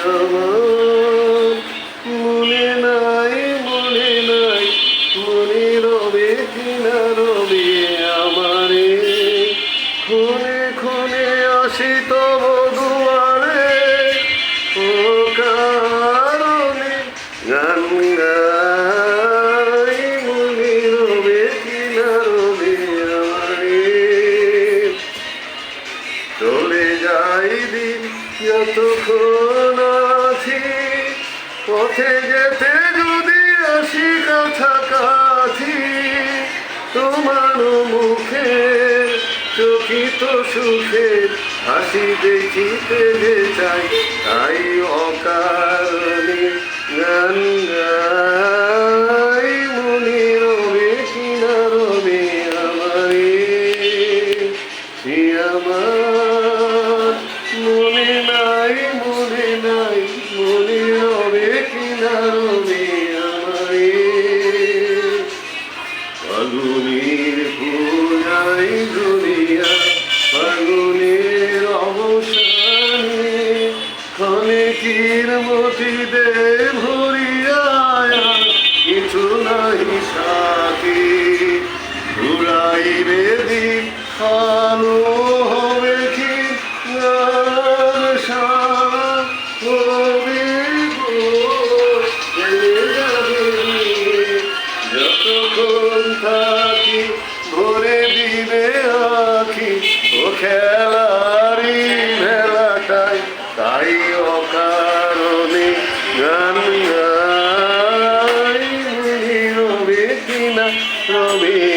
আমার মনে নাই মনে রবে কিনা রবে আমারে খুনে খুনে আসি তব দুয়ারে ও কারণে গান গাই মনে রবে কিনা রবে আমারে চলে যাই দিন যতক্ষণ আছি পথে যেতে যদি আসি কাছাকাছি তোমার মুখে চকিত সুখে হাসি দেখিতে যে চাই তাই অকারণে গান গাই মনে রবে কিনা রবে আমারে আমার মনে নাই মনে রবে কিনা রবে আমারে ফাগুনের পূজাই দুনিয়া ফাগুনের অবসানে ক্ষণিকের মতিতে ভরিয়া কিছু নাই সাথী ঘুরাইবে দিক আলো হবে কি হবে যতক্ষণ থাকি ভরে দিবে আখি ও খেলারি ভেলাটাই তাই অকারণে গান গাই রবে কিনা রবে